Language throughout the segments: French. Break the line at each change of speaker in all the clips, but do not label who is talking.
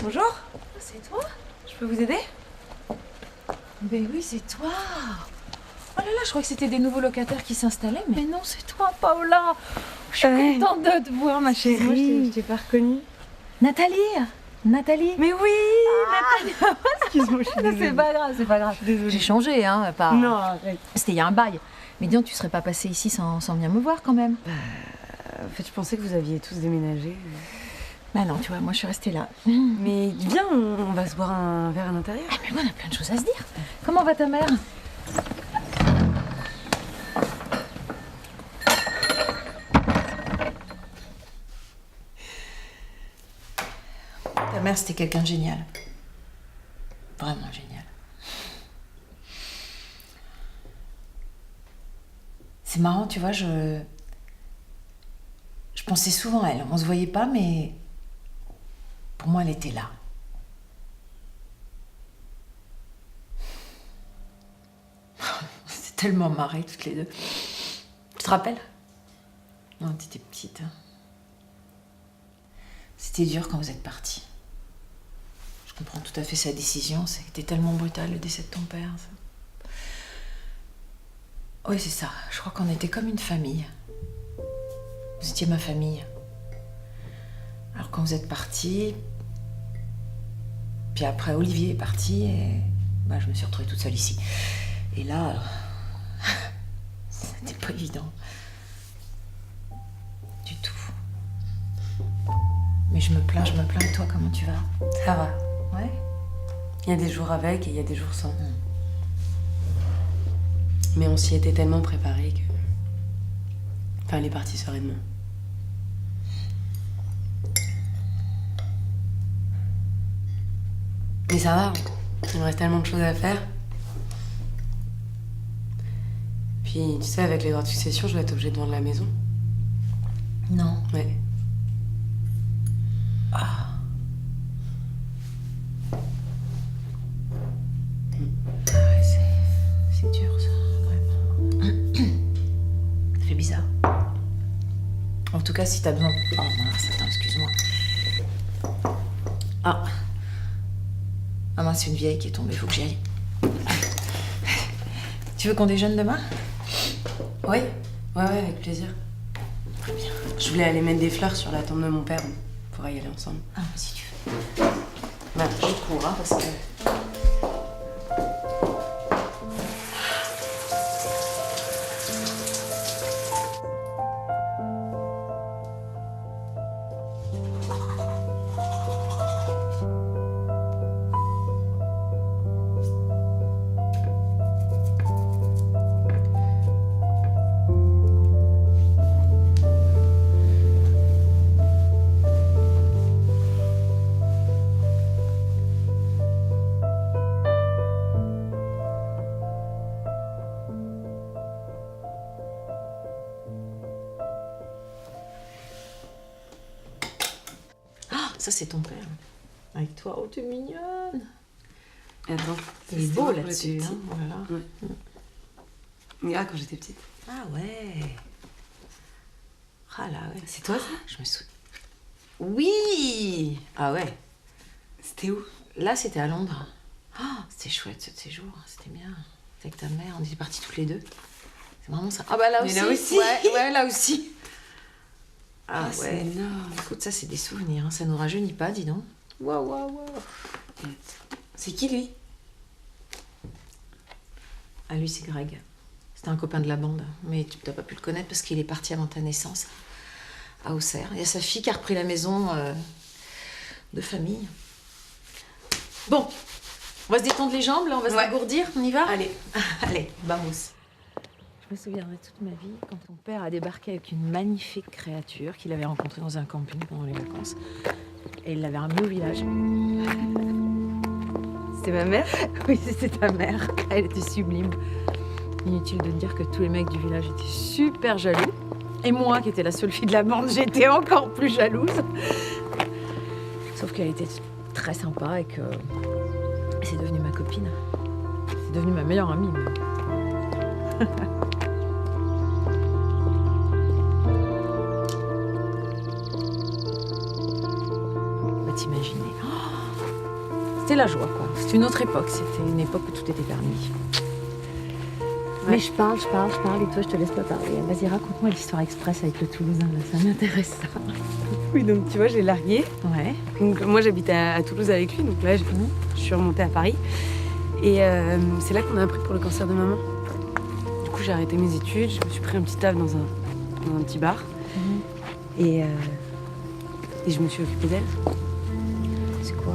Bonjour. C'est toi? Je peux vous aider? Ben oui, c'est toi. Oh là là, je crois que c'était des nouveaux locataires qui s'installaient, mais non, c'est toi, Paola. Je suis contente de te voir, ma chérie.
Moi, je t'ai pas reconnue.
Nathalie. Mais oui, Nathalie.
Excuse-moi, je suis désolée.
C'est pas grave, c'est pas grave.
Désolée.
J'ai changé, hein, pas...
Non, arrête.
C'était il y a un bail. Mais dis donc, tu serais pas passé ici sans venir me voir quand même?
En fait, je pensais que vous aviez tous déménagé.
Bah non, tu vois, moi je suis restée là.
Mais viens, on va se boire un verre à l'intérieur.
Ah, mais on a plein de choses à se dire. Comment va ta mère? Ta mère, c'était quelqu'un de génial. Vraiment génial. C'est marrant, tu vois, je pensais souvent à elle. On se voyait pas, mais pour moi, elle était là. On s'est tellement marrés toutes les deux. Tu te rappelles? Non, t'étais petite. Hein. C'était dur quand vous êtes partis. Je comprends tout à fait sa décision. C'était tellement brutal, le décès de ton père. Ça. Oui, c'est ça. Je crois qu'on était comme une famille. Vous étiez ma famille. Alors quand vous êtes partis, puis après Olivier est parti et bah, je me suis retrouvée toute seule ici. Et là, c'était pas évident. Du tout. Mais je me plains de toi, comment tu vas?
Ça va.
Ouais?
Il y a des jours avec et il y a des jours sans. Mais on s'y était tellement préparé que... Enfin, elle est partie sereinement. Mais ça va, il me reste tellement de choses à faire. Puis, tu sais, avec les droits de succession, je vais être obligée de vendre la maison.
Non.
Ouais.
Ah. Ouais, c'est dur, ça, vraiment. Ça fait bizarre. En tout cas, si t'as besoin... Oh mince, attends, excuse-moi. Ah. Ah mince, c'est une vieille qui est tombée, faut que j'y aille. Tu veux qu'on déjeune demain?
Ouais, avec plaisir.
Très bien.
Je voulais aller mettre des fleurs sur la tombe de mon père. On pourra y aller ensemble.
Ah, si tu veux.
Bah,
Je cours, hein, parce que... Ça, c'est ton père. Avec toi. Oh, t'es mignonne.
Attends,
Il est beau là-dessus. Hein, voilà.
Ouais. Mais ah, quand j'étais petite.
Ah ouais.
Ah là, ouais.
C'est toi ça?
Je me souviens. Oui! Ah ouais.
C'était où?
Là, c'était à Londres. C'était chouette ce séjour, c'était bien. C'était avec ta mère, on était partis toutes les deux. C'est vraiment ça. Ah bah là
Mais
aussi.
là aussi.
Ouais, là aussi. Ah
c'est
ouais.
énorme.
Écoute, ça c'est des souvenirs, hein. Ça nous rajeunit pas, dis donc. Waouh.
C'est qui lui?
Ah lui c'est Greg. C'était un copain de la bande, mais tu n'as pas pu le connaître parce qu'il est parti avant ta naissance à Auxerre. Il y a sa fille qui a repris la maison de famille. Bon, on va se détendre les jambes, là, on va se dégourdir, on y va?
Allez.
Allez, vamos. Je me souviendrai toute ma vie quand ton père a débarqué avec une magnifique créature qu'il avait rencontrée dans un camping pendant les vacances. Et il l'avait ramenée au village.
C'était ma mère?
Oui, c'était ta mère. Elle était sublime. Inutile de dire que tous les mecs du village étaient super jaloux. Et moi, qui étais la seule fille de la bande, j'étais encore plus jalouse. Sauf qu'elle était très sympa et que c'est devenu ma copine. C'est devenu ma meilleure amie. Même. Bah t'imaginer. C'était la joie, quoi. C'était une autre époque. C'était une époque où tout était permis. Ouais. Mais je parle, et toi, je te laisse pas parler. Vas-y, raconte-moi l'histoire express avec le Toulousain, là. Ça m'intéresse, ça.
Oui, donc tu vois, j'ai largué.
Ouais.
Donc moi, j'habite à Toulouse avec lui, donc là, je suis remontée à Paris. Et c'est là qu'on a appris pour le cancer de maman. Du coup, j'ai arrêté mes études, je me suis pris un petit taf dans un petit bar. Et je me suis occupée d'elle.
C'est quoi,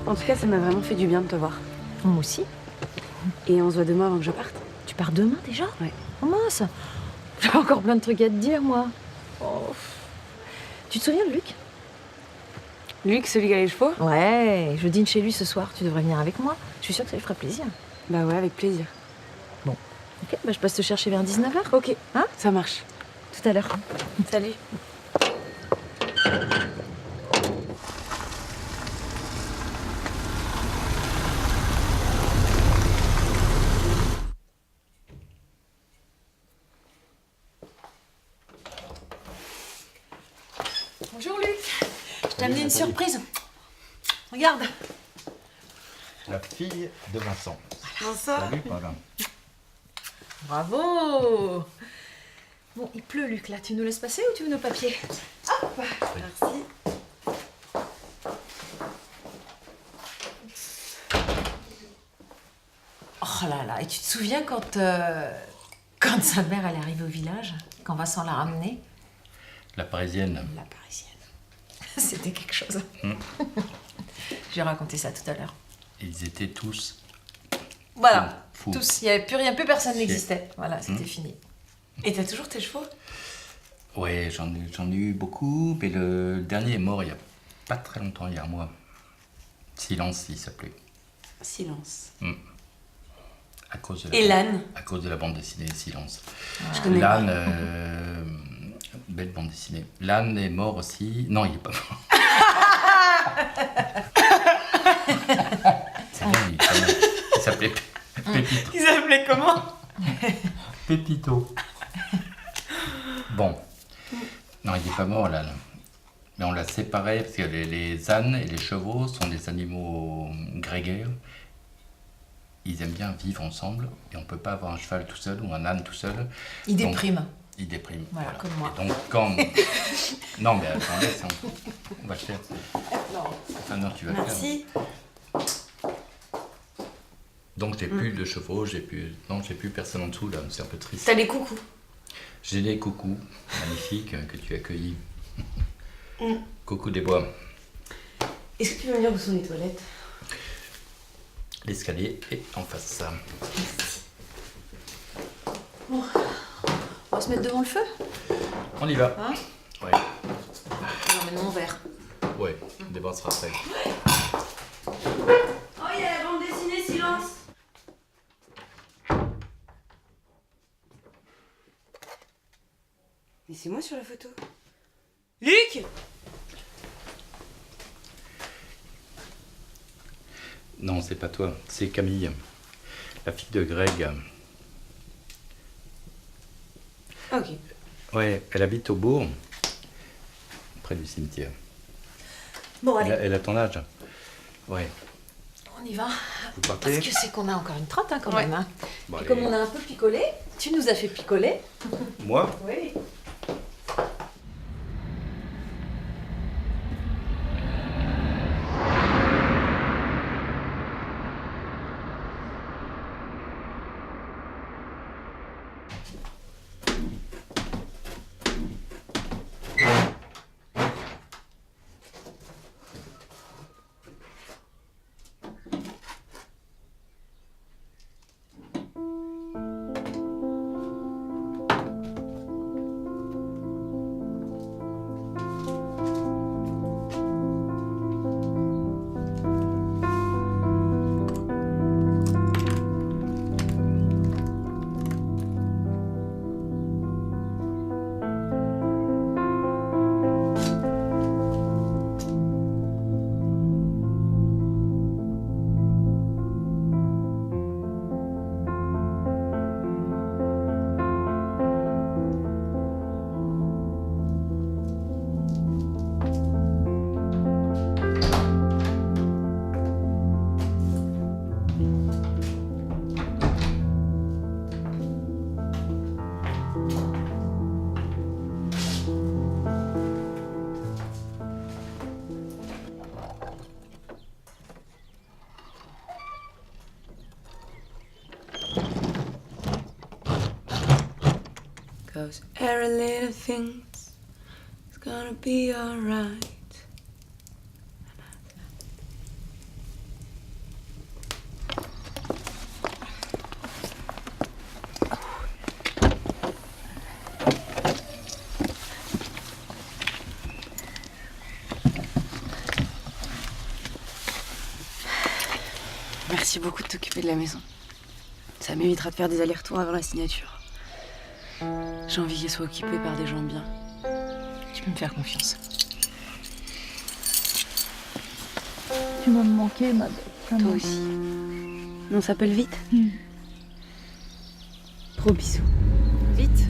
En tout cas, ça m'a vraiment fait du bien de te voir.
Moi aussi.
Et on se voit demain avant que je parte.
Tu pars demain, déjà?
Ouais.
Oh mince. J'ai encore plein de trucs à te dire, moi. Oh. Tu te souviens de Luc?
Luc, celui qui a les chevaux?
Ouais, je dîne chez lui ce soir. Tu devrais venir avec moi. Je suis sûre que ça lui fera plaisir.
Bah ouais, avec plaisir.
Bon. Ok, bah je passe te chercher vers 19h.
Ok,
Hein?
ça marche.
Tout à l'heure.
Salut.
Bonjour Luc. Je t'ai amené une surprise. Regarde.
La fille de Vincent.
Vincent.
Salut, Paulin.
Bravo. Bon, il pleut Luc là. Tu nous laisses passer ou tu veux nos papiers? Hop.
Merci.
Oh là là. Et tu te souviens quand sa mère elle est arrivée au village, quand Vincent l'a ramenée?
La parisienne.
La parisienne. C'était quelque chose. J'ai raconté ça tout à l'heure.
Ils étaient tous.
Voilà,
Fou.
tous. Il n'y avait plus rien, plus personne n'existait. Voilà, c'était fini.
Et t'as toujours tes chevaux?
Ouais, j'en ai eu beaucoup, mais le dernier est mort il y a pas très longtemps, il y a un mois. Silence, il s'appelait.
Silence.
À cause de
Et l'âne?
À cause de la bande dessinée Silence.
Je connais pas.
L'âne, belle bande dessinée. L'âne est mort aussi. Non, il est pas mort. C'est bien, il s'appelait Pépito.
Il s'appelait comment?
Pépito. Bon. Non, il n'est pas mort, l'âne. Mais on l'a séparé parce que les ânes et les chevaux sont des animaux grégaires. Ils aiment bien vivre ensemble et on ne peut pas avoir un cheval tout seul ou un âne tout seul.
Il
Donc,
déprime.
il déprime.
Voilà, comme moi.
Et donc, quand. Non, mais attends, laisse, on va le faire.
Non.
Ah non, tu vas le faire.
Merci.
Donc, j'ai plus de chevaux, j'ai plus personne en dessous, là. C'est un peu triste.
T'as les coucous?
J'ai des coucous magnifiques que tu as accueillis. Coucou des bois.
Est-ce que tu peux me dire où sont les toilettes?
L'escalier est en face.
Merci.
On va se mettre devant le feu.
On y va.
Hein?
Ouais.
J'emmène mon verre.
Ouais, le débat sera fait.
Oh, il y a la bande dessinée, silence. Mais c'est moi sur la photo. Luc!
Non, c'est pas toi, c'est Camille, la fille de Greg.
Ok.
Ouais, elle habite au bourg, près du cimetière.
Bon, allez,
Elle a ton âge. Ouais.
on y va.
Vous partez?
Parce que c'est qu'on a encore une trotte, hein, quand
Ouais.
même. Hein.
Bon,
Et
allez.
comme on a un peu picolé, tu nous as fait picoler.
Moi?
Oui.
Cause every little thing's gonna be alright. Merci beaucoup de t'occuper de la maison. Ça m'évitera de faire des allers-retours avant la signature. J'ai envie qu'elle soit occupée par des gens bien.
Tu peux me faire confiance.
Tu m'as manqué, ma belle.
Toi
Vraiment.
aussi. On s'appelle vite. Gros bisous. Vite.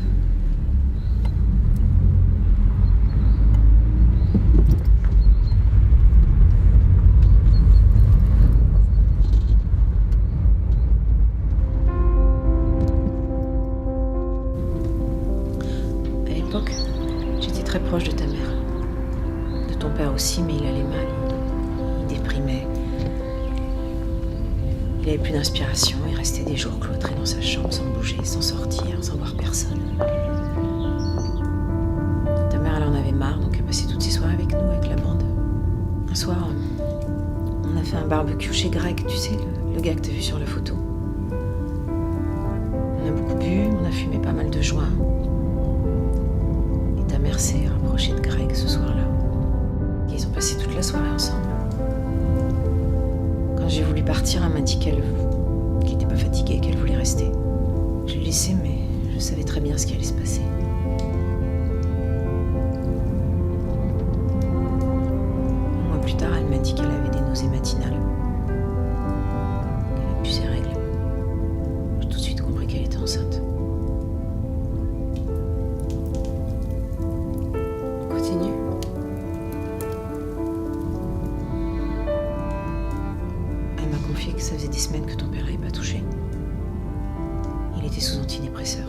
À l'époque, j'étais très proche de ta mère. De ton père aussi, mais il allait mal. Il déprimait. Il avait plus d'inspiration. Il restait des jours cloîtré dans sa chambre, sans bouger, sans sortir, sans voir personne. Ta mère, elle en avait marre, donc elle passait toutes ses soirées avec nous, avec la bande. Un soir, on a fait un barbecue chez Greg, tu sais, le gars que t'as vu sur la photo. On a beaucoup bu, on a fumé pas mal de joints. Et ta mère s'est rapprochée de Greg ce soir-là. Et ils ont passé toute la soirée ensemble. Quand j'ai voulu partir, elle m'a dit qu'elle n'était pas fatiguée, qu'elle voulait rester. Je l'ai laissée, mais je savais très bien ce qui allait se passer. Un mois plus tard, elle m'a dit qu'elle avait des nausées matinales. Qu'elle avait plus ses règles. J'ai tout de suite compris qu'elle était enceinte.
Continue.
Elle m'a confié que ça faisait des semaines que ton père l'avait pas touché. Il était sous antidépresseur.